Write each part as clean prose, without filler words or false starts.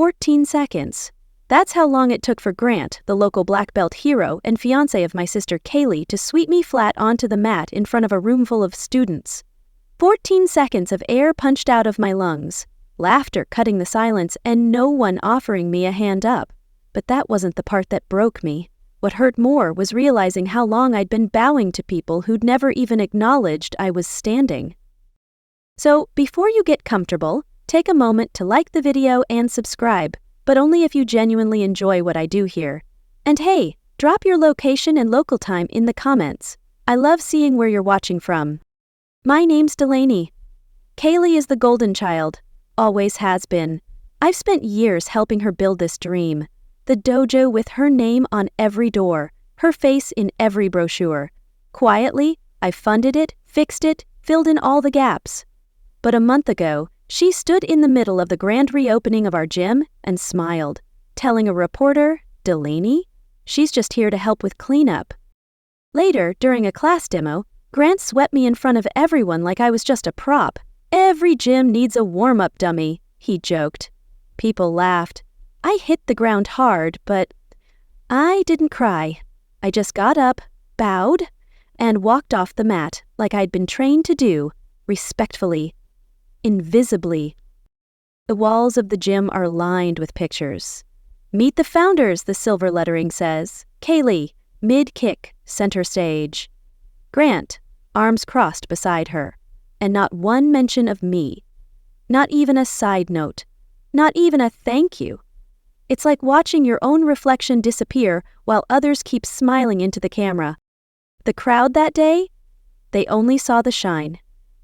14 seconds. That's how long it took for Grant, the local black belt hero and fiancé of my sister Kaylee, to sweep me flat onto the mat in front of a room full of students. 14 seconds of air punched out of my lungs, laughter cutting the silence, and no one offering me a hand up. But that wasn't the part that broke me. What hurt more was realizing how long I'd been bowing to people who'd never even acknowledged I was standing. So, before you get comfortable, take a moment to like the video and subscribe, but only if you genuinely enjoy what I do here. And hey, drop your location and local time in the comments. I love seeing where you're watching from. My name's Delaney. Kaylee is the golden child, always has been. I've spent years helping her build this dream. The dojo with her name on every door, her face in every brochure. Quietly, I funded it, fixed it, filled in all the gaps. But a month ago, she stood in the middle of the grand reopening of our gym and smiled, telling a reporter, "Delaney? She's just here to help with cleanup." Later, during a class demo, Grant swept me in front of everyone like I was just a prop. "Every gym needs a warm-up dummy," he joked. People laughed. I hit the ground hard, but I didn't cry. I just got up, bowed, and walked off the mat like I'd been trained to do, respectfully, invisibly. The walls of the gym are lined with pictures. "Meet the founders," the silver lettering says. Kaylee, mid-kick, center stage. Grant, arms crossed beside her. And not one mention of me. Not even a side note. Not even a thank you. It's like watching your own reflection disappear while others keep smiling into the camera. The crowd that day? They only saw the shine.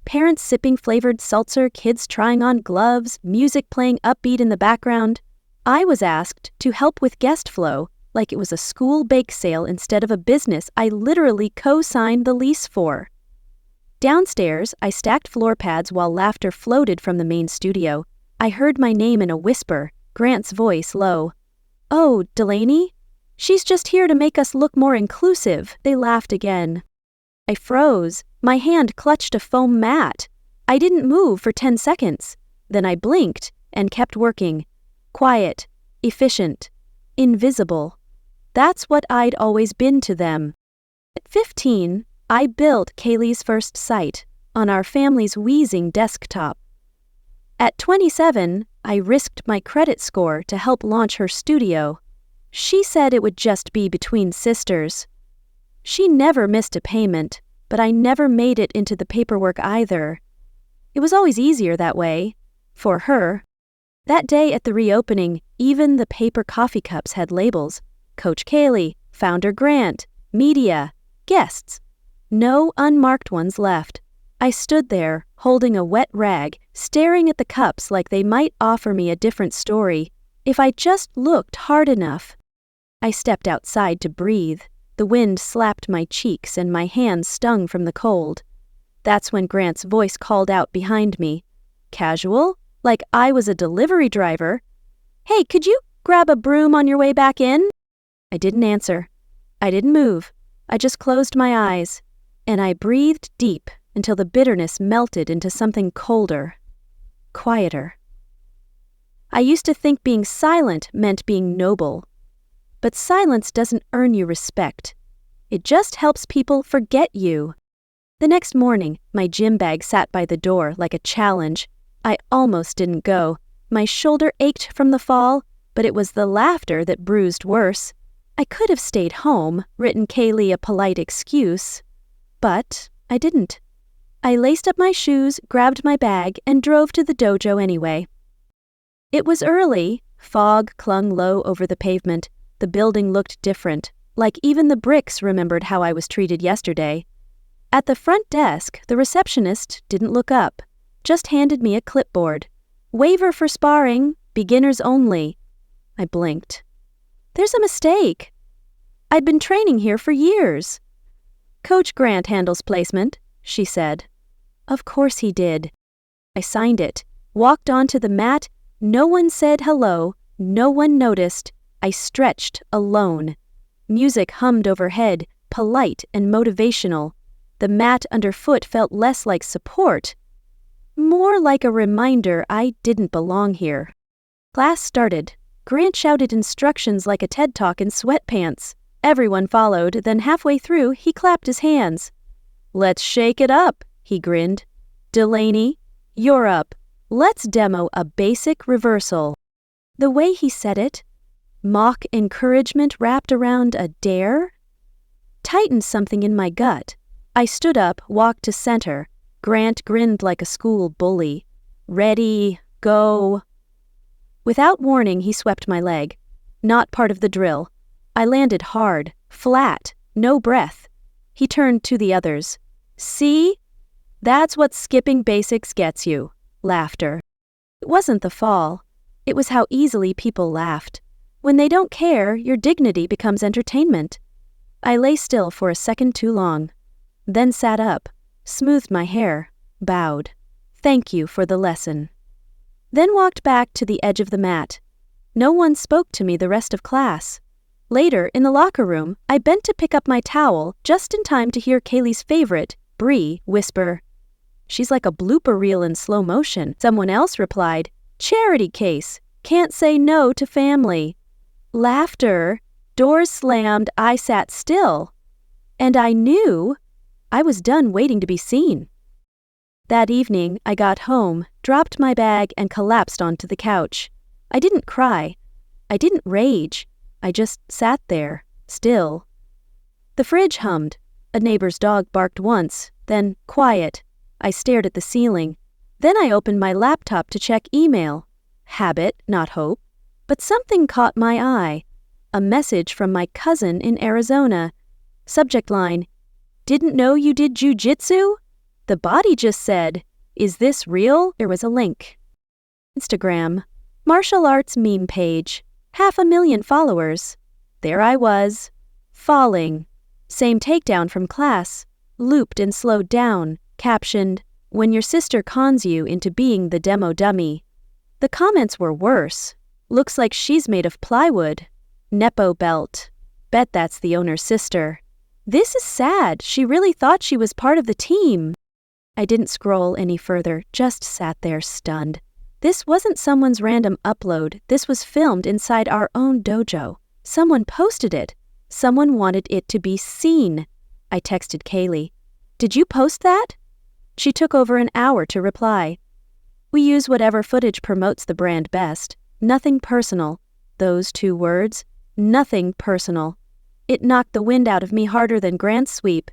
Parents sipping flavored seltzer, kids trying on gloves, music playing upbeat in the background. I was asked to help with guest flow, like it was a school bake sale instead of a business I literally co-signed the lease for. Downstairs, I stacked floor pads while laughter floated from the main studio. I heard my name in a whisper, Grant's voice low. "Oh, Delaney? She's just here to make us look more inclusive," they laughed again. I froze. My hand clutched a foam mat. I didn't move for 10 seconds. Then I blinked and kept working. Quiet, efficient, invisible. That's what I'd always been to them. At 15, I built Kaylee's first site on our family's wheezing desktop. At 27, I risked my credit score to help launch her studio. She said it would just be between sisters. She never missed a payment, but I never made it into the paperwork either. It was always easier that way, for her. That day at the reopening, even the paper coffee cups had labels. Coach Kaylee, Founder Grant, Media, Guests. No unmarked ones left. I stood there, holding a wet rag, staring at the cups like they might offer me a different story, if I just looked hard enough. I stepped outside to breathe. The wind slapped my cheeks and my hands stung from the cold. That's when Grant's voice called out behind me. Casual? Like I was a delivery driver. "Hey, could you grab a broom on your way back in?" I didn't answer. I didn't move. I just closed my eyes, and I breathed deep until the bitterness melted into something colder, quieter. I used to think being silent meant being noble. But silence doesn't earn you respect. It just helps people forget you. The next morning, my gym bag sat by the door like a challenge. I almost didn't go. My shoulder ached from the fall, but it was the laughter that bruised worse. I could have stayed home, written Kaylee a polite excuse, but I didn't. I laced up my shoes, grabbed my bag, and drove to the dojo anyway. It was early. Fog clung low over the pavement. The building looked different, like even the bricks remembered how I was treated yesterday. At the front desk, the receptionist didn't look up, just handed me a clipboard. "Waiver for sparring, beginners only." I blinked. "There's a mistake. I'd been training here for years." "Coach Grant handles placement," she said. Of course he did. I signed it, walked onto the mat. No one said hello, no one noticed. I stretched alone. Music hummed overhead, polite and motivational. The mat underfoot felt less like support, more like a reminder I didn't belong here. Class started. Grant shouted instructions like a TED Talk in sweatpants. Everyone followed, then halfway through, he clapped his hands. "Let's shake it up," he grinned. "Delaney, you're up. Let's demo a basic reversal." The way he said it, mock encouragement wrapped around a dare, tightened something in my gut. I stood up, walked to center. Grant grinned like a school bully. "Ready, go." Without warning, he swept my leg. Not part of the drill. I landed hard, flat, no breath. He turned to the others. "See? That's what skipping basics gets you." Laughter. It wasn't the fall. It was how easily people laughed. When they don't care, your dignity becomes entertainment. I lay still for a second too long. Then sat up, smoothed my hair, bowed. "Thank you for the lesson." Then walked back to the edge of the mat. No one spoke to me the rest of class. Later, in the locker room, I bent to pick up my towel just in time to hear Kaylee's favorite, Bree, whisper, "She's like a blooper reel in slow motion." Someone else replied, "Charity case. Can't say no to family." Laughter. Doors slammed. I sat still. And I knew I was done waiting to be seen. That evening, I got home, dropped my bag, and collapsed onto the couch. I didn't cry. I didn't rage. I just sat there, still. The fridge hummed. A neighbor's dog barked once, then quiet. I stared at the ceiling. Then I opened my laptop to check email. Habit, not hope. But something caught my eye. A message from my cousin in Arizona. Subject line, "Didn't know you did jiu-jitsu?" The body just said, "Is this real?" There was a link. Instagram. Martial arts meme page. 500,000 followers. There I was. Falling. Same takedown from class. Looped and slowed down. Captioned, "When your sister cons you into being the demo dummy." The comments were worse. "Looks like she's made of plywood." Nepo belt. Bet that's the owner's sister. This is sad. She really thought she was part of the team. I didn't scroll any further, just sat there stunned. This wasn't someone's random upload. This was filmed inside our own dojo. Someone posted it. Someone wanted it to be seen. I texted Kaylee. "Did you post that?" She took over an hour to reply. "We use whatever footage promotes the brand best. Nothing personal." Those 2 words. Nothing personal. It knocked the wind out of me harder than Grant's sweep.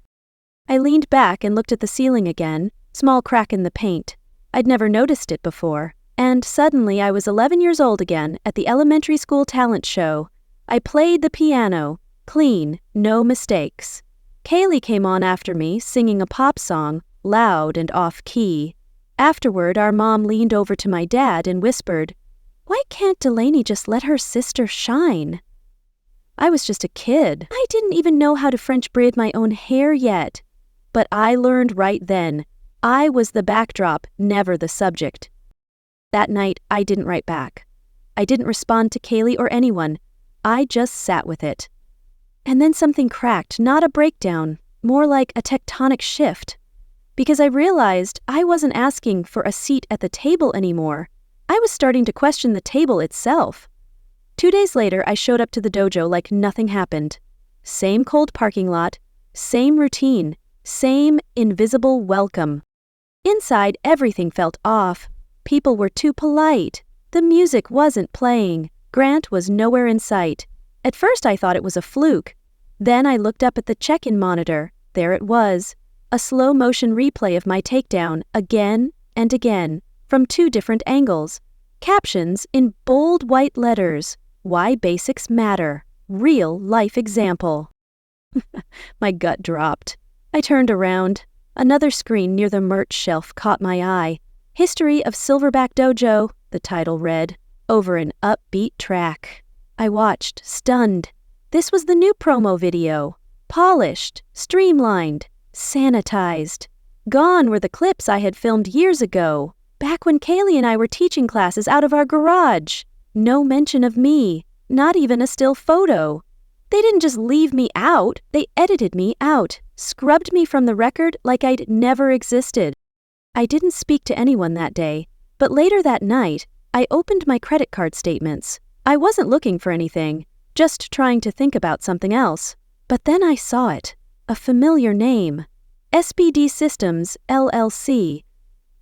I leaned back and looked at the ceiling again, small crack in the paint. I'd never noticed it before. And suddenly I was 11 years old again at the elementary school talent show. I played the piano, clean, no mistakes. Kaylee came on after me, singing a pop song, loud and off-key. Afterward, our mom leaned over to my dad and whispered, "Why can't Delaney just let her sister shine?" I was just a kid. I didn't even know how to French braid my own hair yet. But I learned right then. I was the backdrop, never the subject. That night, I didn't write back. I didn't respond to Kaylee or anyone. I just sat with it. And then something cracked, not a breakdown, more like a tectonic shift. Because I realized I wasn't asking for a seat at the table anymore. I was starting to question the table itself. 2 days later, I showed up to the dojo like nothing happened. Same cold parking lot, same routine, same invisible welcome. Inside, everything felt off. People were too polite. The music wasn't playing. Grant was nowhere in sight. At first I thought it was a fluke. Then I looked up at the check-in monitor. There it was. A slow-motion replay of my takedown, again and again, from 2 different angles. Captions in bold white letters. "Why Basics Matter. Real life example." My gut dropped. I turned around. Another screen near the merch shelf caught my eye. "History of Silverback Dojo," the title read, over an upbeat track. I watched, stunned. This was the new promo video. Polished, streamlined, sanitized. Gone were the clips I had filmed years ago, back when Kaylee and I were teaching classes out of our garage. No mention of me, not even a still photo. They didn't just leave me out, they edited me out, scrubbed me from the record like I'd never existed. I didn't speak to anyone that day, but later that night, I opened my credit card statements. I wasn't looking for anything, just trying to think about something else. But then I saw it. A familiar name. SBD Systems, LLC.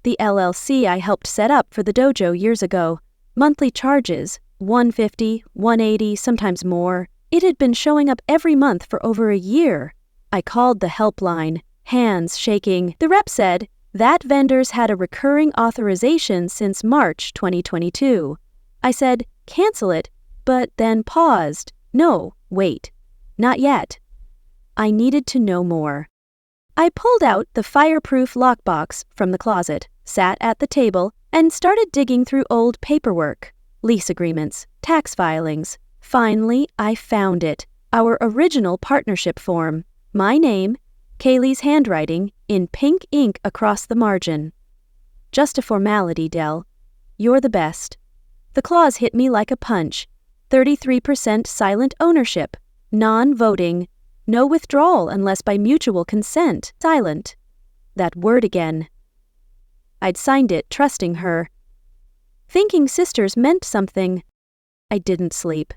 The LLC I helped set up for the dojo years ago. Monthly charges, $150, $180, sometimes more. It had been showing up every month for over a year. I called the helpline, hands shaking. The rep said that vendors had a recurring authorization since March 2022. I said, cancel it, but then paused. No, wait, not yet. I needed to know more. I pulled out the fireproof lockbox from the closet, sat at the table, and started digging through old paperwork, lease agreements, tax filings. Finally, I found it, our original partnership form. My name, Kaylee's handwriting, in pink ink across the margin. Just a formality, Dell. You're the best. The clause hit me like a punch. 33% silent ownership, non-voting, no withdrawal unless by mutual consent, silent. That word again. I'd signed it, trusting her. Thinking sisters meant something. I didn't sleep.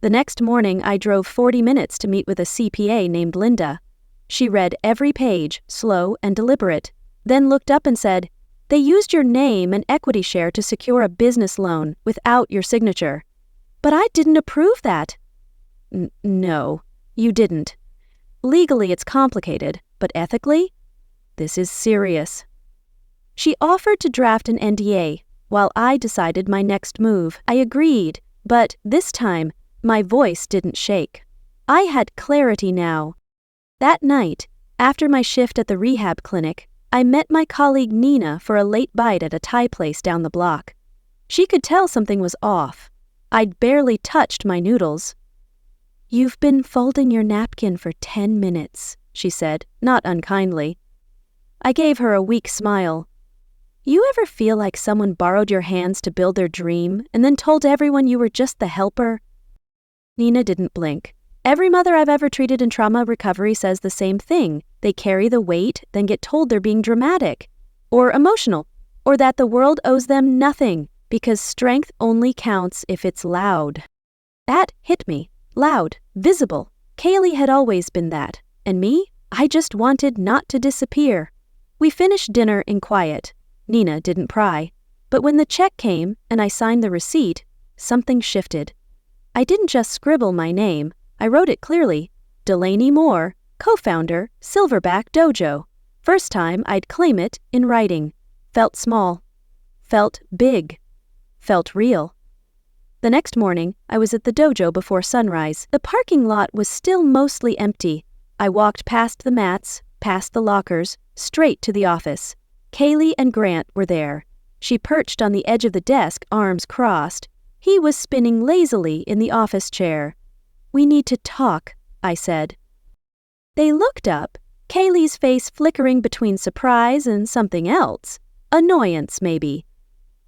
The next morning, I drove 40 minutes to meet with a CPA named Linda. She read every page, slow and deliberate, then looked up and said, "They used your name and equity share to secure a business loan without your signature. But I didn't approve that." No, you didn't. Legally, it's complicated, but ethically? This is serious. She offered to draft an NDA, while I decided my next move. I agreed, but this time, my voice didn't shake. I had clarity now. That night, after my shift at the rehab clinic, I met my colleague Nina for a late bite at a Thai place down the block. She could tell something was off. I'd barely touched my noodles. "You've been folding your napkin for 10 minutes, she said, not unkindly. I gave her a weak smile. You ever feel like someone borrowed your hands to build their dream and then told everyone you were just the helper? Nina didn't blink. Every mother I've ever treated in trauma recovery says the same thing. They carry the weight, then get told they're being dramatic, or emotional, or that the world owes them nothing because strength only counts if it's loud. That hit me. Loud, visible. Kaylee had always been that. And me? I just wanted not to disappear. We finished dinner in quiet. Nina didn't pry. But when the check came and I signed the receipt, something shifted. I didn't just scribble my name. I wrote it clearly. Delaney Moore, co-founder, Silverback Dojo. First time I'd claim it in writing. Felt small. Felt big. Felt real. The next morning, I was at the dojo before sunrise. The parking lot was still mostly empty. I walked past the mats, past the lockers, straight to the office. Kaylee and Grant were there. She perched on the edge of the desk, arms crossed. He was spinning lazily in the office chair. "We need to talk," I said. They looked up, Kaylee's face flickering between surprise and something else. Annoyance, maybe.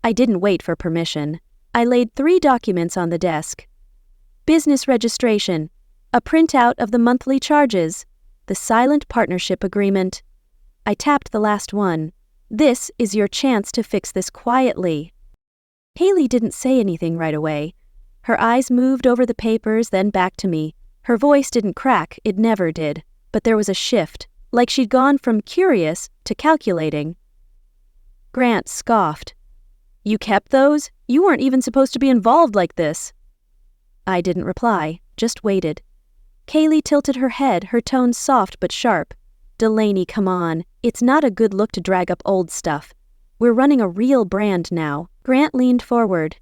I didn't wait for permission. I laid 3 documents on the desk. Business registration, a printout of the monthly charges, the silent partnership agreement. I tapped the last one. This is your chance to fix this quietly. Kaylee didn't say anything right away. Her eyes moved over the papers, then back to me. Her voice didn't crack, it never did. But there was a shift, like she'd gone from curious to calculating. Grant scoffed. "You kept those? You weren't even supposed to be involved like this." I didn't reply, just waited. Kaylee tilted her head, her tone soft but sharp. "Delaney, come on. It's not a good look to drag up old stuff. We're running a real brand now." Grant leaned forward.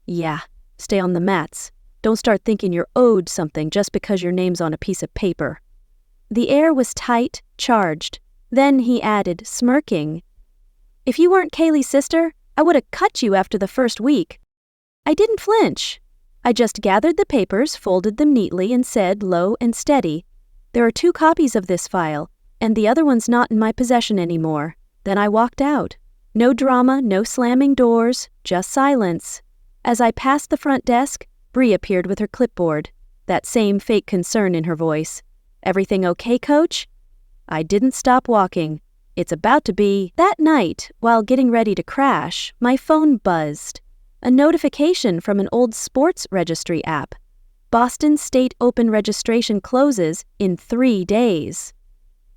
"Yeah, stay on the mats. Don't start thinking you're owed something just because your name's on a piece of paper." The air was tight, charged. Then he added, smirking, "If you weren't Kaylee's sister, I would have cut you after the first week." I didn't flinch. I just gathered the papers, folded them neatly, and said, low and steady, "There are 2 copies of this file, and the other one's not in my possession anymore." Then I walked out. No drama, no slamming doors, just silence. As I passed the front desk, Bree appeared with her clipboard, that same fake concern in her voice. "Everything okay, Coach?" I didn't stop walking. It's about to be. That night, while getting ready to crash, my phone buzzed. A notification from an old sports registry app. Boston State Open registration closes in 3 days.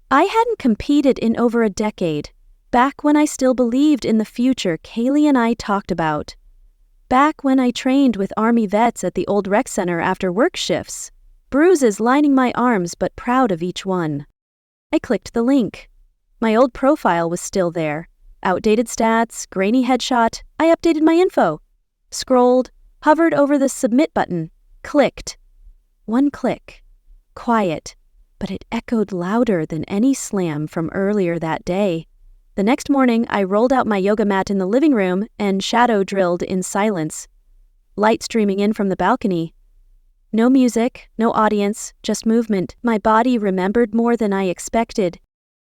I hadn't competed in over a decade, back when I still believed in the future Kaylee and I talked about. Back when I trained with Army vets at the old rec center after work shifts, bruises lining my arms but proud of each one. I clicked the link. My old profile was still there. Outdated stats, grainy headshot. I updated my info. Scrolled, hovered over the submit button, clicked. One click. Quiet, but it echoed louder than any slam from earlier that day. The next morning, I rolled out my yoga mat in the living room and shadow drilled in silence. Light streaming in from the balcony. No music, no audience, just movement. My body remembered more than I expected.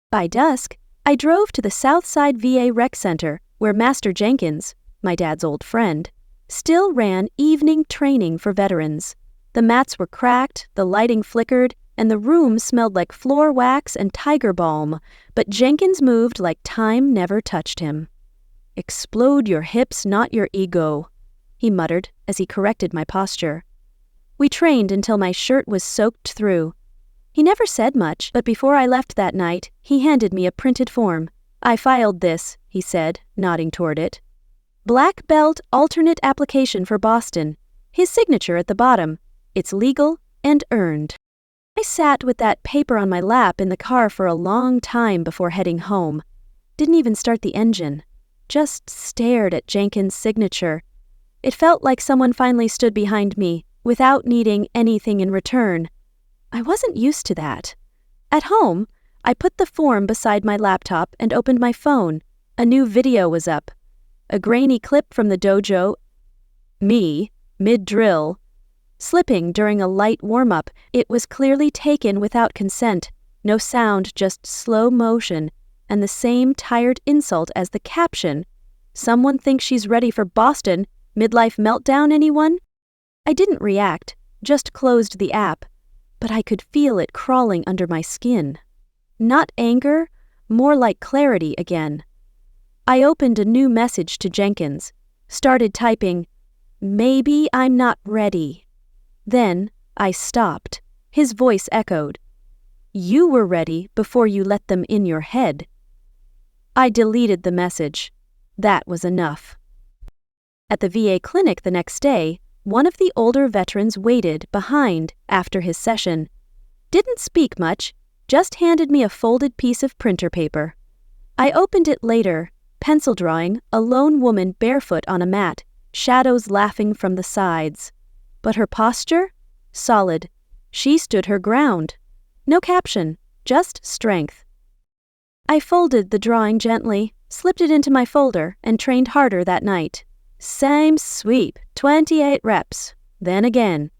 By dusk, I drove to the Southside VA Rec Center, where Master Jenkins, my dad's old friend, still ran evening training for veterans. The mats were cracked, the lighting flickered, and the room smelled like floor wax and tiger balm, but Jenkins moved like time never touched him. "Explode your hips, not your ego," he muttered as he corrected my posture. We trained until my shirt was soaked through. He never said much, but before I left that night, he handed me a printed form. "I filed this," he said, nodding toward it. "Black belt alternate application for Boston." His signature at the bottom. "It's legal and earned." I sat with that paper on my lap in the car for a long time before heading home. Didn't even start the engine. Just stared at Jenkins' signature. It felt like someone finally stood behind me, without needing anything in return. I wasn't used to that. At home, I put the form beside my laptop and opened my phone. A new video was up. A grainy clip from the dojo. Me, mid-drill, slipping during a light warm-up. It was clearly taken without consent. No sound, just slow motion, and the same tired insult as the caption. "Someone thinks she's ready for Boston. Midlife meltdown, anyone?" I didn't react, just closed the app, but I could feel it crawling under my skin. Not anger, more like clarity again. I opened a new message to Jenkins, started typing, "Maybe I'm not ready." Then I stopped. His voice echoed, "You were ready before you let them in your head." I deleted the message. That was enough. At the VA clinic the next day, one of the older veterans waited behind after his session. Didn't speak much, just handed me a folded piece of printer paper. I opened it later, pencil drawing a lone woman barefoot on a mat, shadows laughing from the sides. But her posture? Solid. She stood her ground. No caption, just strength. I folded the drawing gently, slipped it into my folder, and trained harder that night. Same sweep, 28 reps. Then again.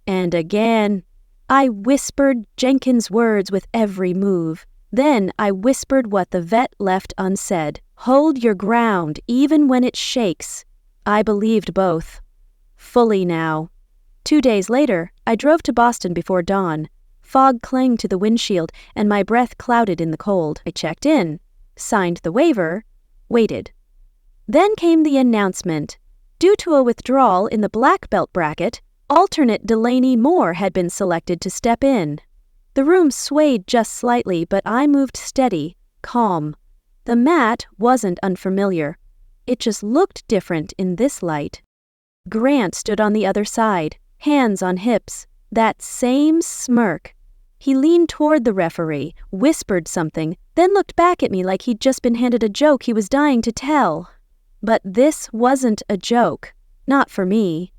And again. I whispered Jenkins' words with every move. Then I whispered what the vet left unsaid. "Hold your ground, even when it shakes." I believed both. Fully now. 2 days later, I drove to Boston before dawn. Fog clung to the windshield, and my breath clouded in the cold. I checked in, signed the waiver, waited. Then came the announcement. Due to a withdrawal in the black belt bracket, alternate Delaney Moore had been selected to step in. The room swayed just slightly, but I moved steady, calm. The mat wasn't unfamiliar. It just looked different in this light. Grant stood on the other side, hands on hips, that same smirk. He leaned toward the referee, whispered something, then looked back at me like he'd just been handed a joke he was dying to tell. But this wasn't a joke. Not for me.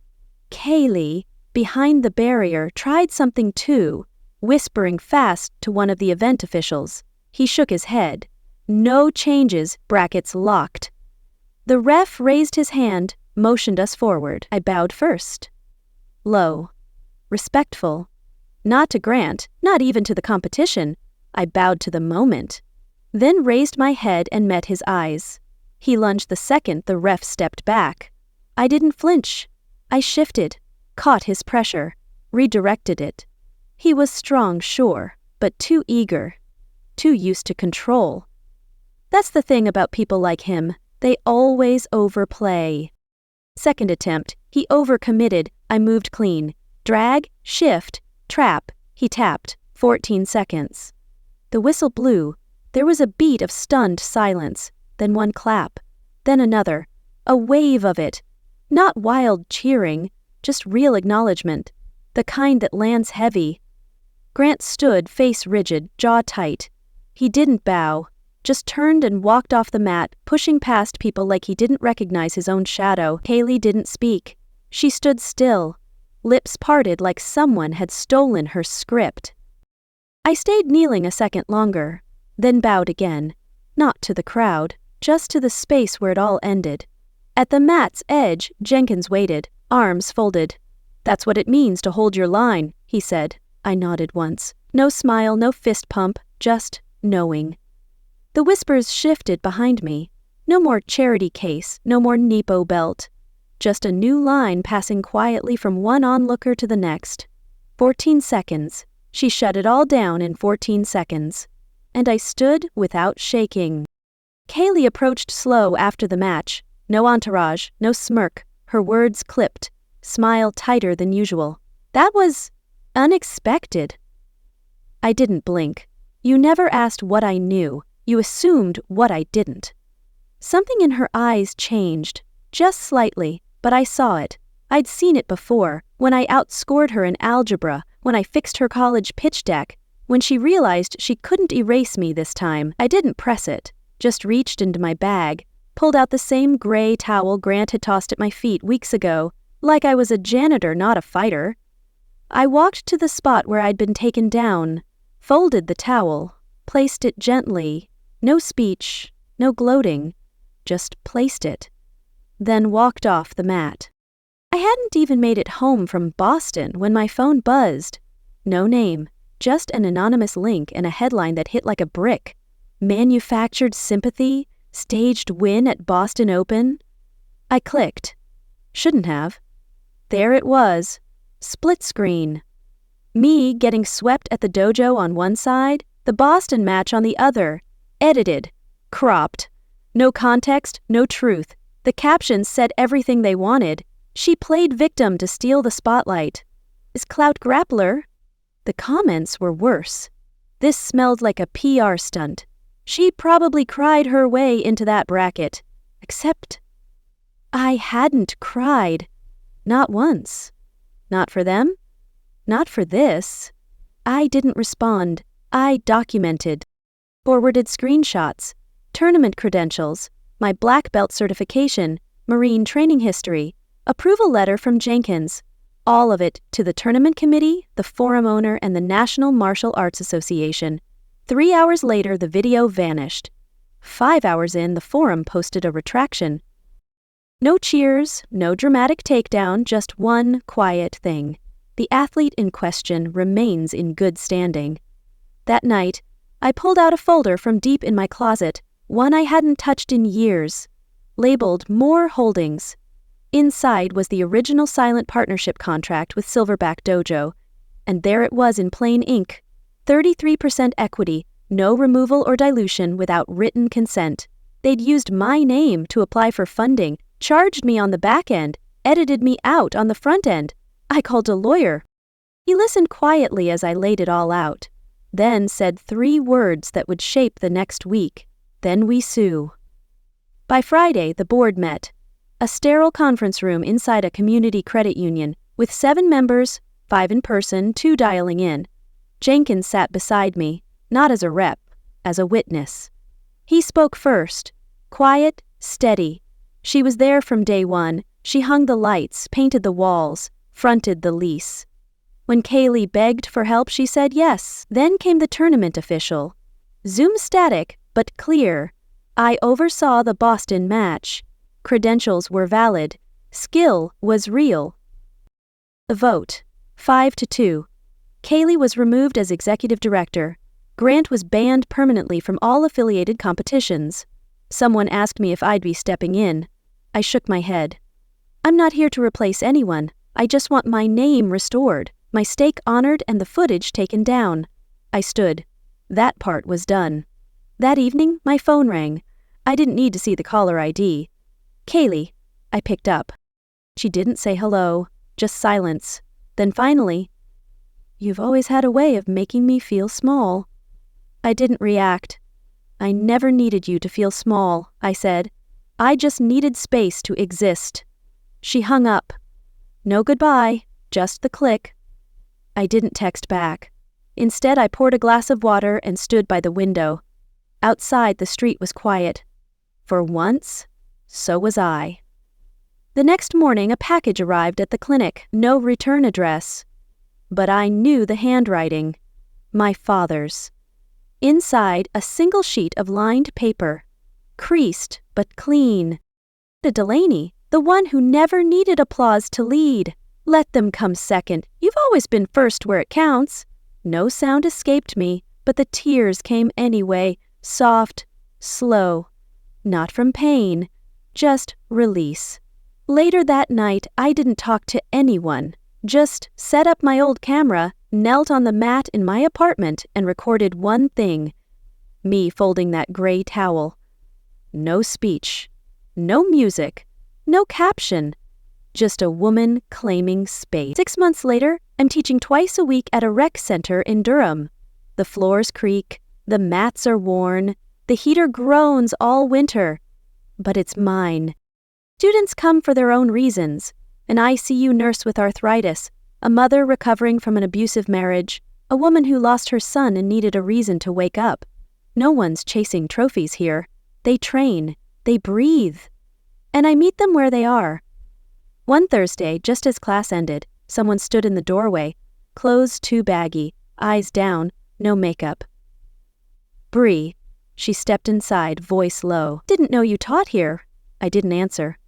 Kaylee, behind the barrier, tried something too, whispering fast to one of the event officials. He shook his head. No changes, brackets locked. The ref raised his hand, motioned us forward. I bowed first. Low. Respectful. Not to Grant, not even to the competition. I bowed to the moment. Then raised my head and met his eyes. He lunged the second the ref stepped back. I didn't flinch. I shifted, caught his pressure, redirected it. He was strong, sure, but too eager, too used to control. That's the thing about people like him. They always overplay. Second attempt, he overcommitted, I moved clean. Drag, shift, trap, he tapped, 14 seconds. The whistle blew. There was a beat of stunned silence, then one clap, then another, a wave of it. Not wild cheering, just real acknowledgement, the kind that lands heavy. Grant stood, face rigid, jaw tight. He didn't bow, just turned and walked off the mat, pushing past people like he didn't recognize his own shadow. Kaylee didn't speak. She stood still, lips parted like someone had stolen her script. I stayed kneeling a second longer, then bowed again, not to the crowd, just to the space where it all ended. At the mat's edge, Jenkins waited, arms folded. "That's what it means to hold your line," he said. I nodded once. No smile, no fist pump, just knowing. The whispers shifted behind me. No more charity case, no more Nepo belt. Just a new line passing quietly from one onlooker to the next. 14 seconds. She shut it all down in 14 seconds. And I stood without shaking. Kaylee approached slow after the match. No entourage, no smirk. Her words clipped. Smile tighter than usual. That was unexpected. I didn't blink. You never asked what I knew. You assumed what I didn't. Something in her eyes changed, just slightly, but I saw it. I'd seen it before, when I outscored her in algebra, when I fixed her college pitch deck, when she realized she couldn't erase me this time. I didn't press it, just reached into my bag, pulled out the same gray towel Grant had tossed at my feet weeks ago, like I was a janitor, not a fighter. I walked to the spot where I'd been taken down, folded the towel, placed it gently, no speech, no gloating, just placed it, then walked off the mat. I hadn't even made it home from Boston when my phone buzzed. No name, just an anonymous link and a headline that hit like a brick. Manufactured sympathy, staged win at Boston Open. I clicked. Shouldn't have. There it was. Split screen. Me getting swept at the dojo on one side, the Boston match on the other. Edited. Cropped. No context, no truth. The captions said everything they wanted. She played victim to steal the spotlight. Is Clout Grappler? The comments were worse. This smelled like a PR stunt. She probably cried her way into that bracket. Except I hadn't cried. Not once. Not for them. Not for this. I didn't respond. I documented. Forwarded screenshots, tournament credentials, my black belt certification, Marine training history, approval letter from Jenkins, all of it to the tournament committee, the forum owner, and the National Martial Arts Association. 3 hours later, the video vanished. 5 hours in, the forum posted a retraction. No cheers, no dramatic takedown, just one quiet thing. The athlete in question remains in good standing. That night, I pulled out a folder from deep in my closet, one I hadn't touched in years, labeled More Holdings. Inside was the original silent partnership contract with Silverback Dojo, and there it was in plain ink, 33% equity, no removal or dilution without written consent. They'd used my name to apply for funding, charged me on the back end, edited me out on the front end. I called a lawyer. He listened quietly as I laid it all out, then said 3 words that would shape the next week. Then we sue. By Friday, the board met. A sterile conference room inside a community credit union, with 7 members, 5 in person, 2 dialing in. Jenkins sat beside me, not as a rep, as a witness. He spoke first, quiet, steady. She was there from day one. She hung the lights, painted the walls, fronted the lease. When Kaylee begged for help, she said yes. Then came the tournament official. Zoom static, but clear. I oversaw the Boston match. Credentials were valid. Skill was real. The vote. 5-2. Kaylee was removed as executive director. Grant was banned permanently from all affiliated competitions. Someone asked me if I'd be stepping in. I shook my head. I'm not here to replace anyone. I just want my name restored, my stake honored, and the footage taken down. I stood. That part was done. That evening, my phone rang. I didn't need to see the caller ID. Kaylee. I picked up. She didn't say hello, just silence. Then finally, "You've always had a way of making me feel small." I didn't react. "I never needed you to feel small," I said. "I just needed space to exist." She hung up. No goodbye, just the click. I didn't text back. Instead, I poured a glass of water and stood by the window. Outside, the street was quiet. For once, so was I. The next morning, a package arrived at the clinic, no return address. But I knew the handwriting. My father's. Inside, a single sheet of lined paper. Creased, but clean. Delaney, the one who never needed applause to lead. Let them come second. You've always been first where it counts. No sound escaped me, but the tears came anyway, soft, slow. Not from pain, just release. Later that night, I didn't talk to anyone. Just set up my old camera, knelt on the mat in my apartment, and recorded one thing. Me folding that gray towel. No speech. No music. No caption. Just a woman claiming space. 6 months later, I'm teaching twice a week at a rec center in Durham. The floors creak. The mats are worn. The heater groans all winter. But it's mine. Students come for their own reasons. An ICU nurse with arthritis, a mother recovering from an abusive marriage, a woman who lost her son and needed a reason to wake up. No one's chasing trophies here. They train. They breathe. And I meet them where they are. One Thursday, just as class ended, someone stood in the doorway, clothes too baggy, eyes down, no makeup. "Bree." She stepped inside, voice low. "Didn't know you taught here." I didn't answer.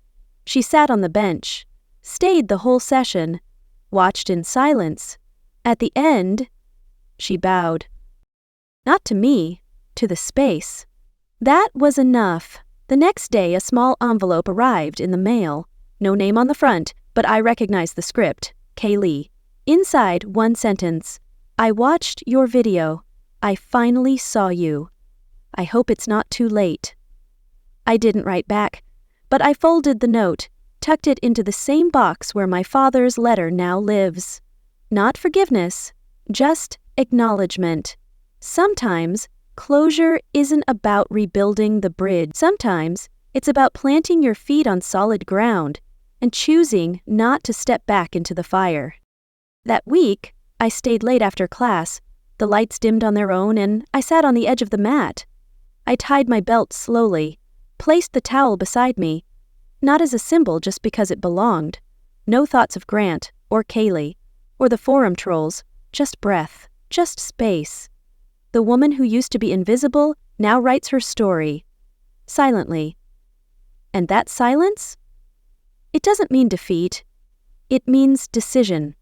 She sat on the bench, stayed the whole session, watched in silence. At the end, she bowed. Not to me, to the space. That was enough. The next day, a small envelope arrived in the mail. No name on the front, but I recognized the script. Kaylee. Inside, one sentence. "I watched your video. I finally saw you. I hope it's not too late." I didn't write back, but I folded the note, tucked it into the same box where my father's letter now lives. Not forgiveness, just acknowledgement. Sometimes, closure isn't about rebuilding the bridge. Sometimes, it's about planting your feet on solid ground and choosing not to step back into the fire. That week, I stayed late after class. The lights dimmed on their own, and I sat on the edge of the mat. I tied my belt slowly, placed the towel beside me, not as a symbol just because it belonged. No thoughts of Grant, or Kaylee, or the forum trolls, just breath, just space. The woman who used to be invisible now writes her story. Silently. And that silence? It doesn't mean defeat. It means decision.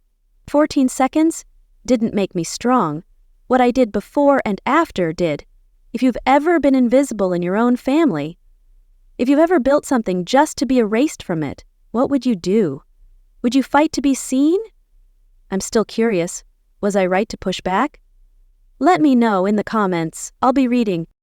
14 seconds didn't make me strong. What I did before and after did. If you've ever been invisible in your own family, if you've ever built something just to be erased from it, what would you do? Would you fight to be seen? I'm still curious. Was I right to push back? Let me know in the comments. I'll be reading.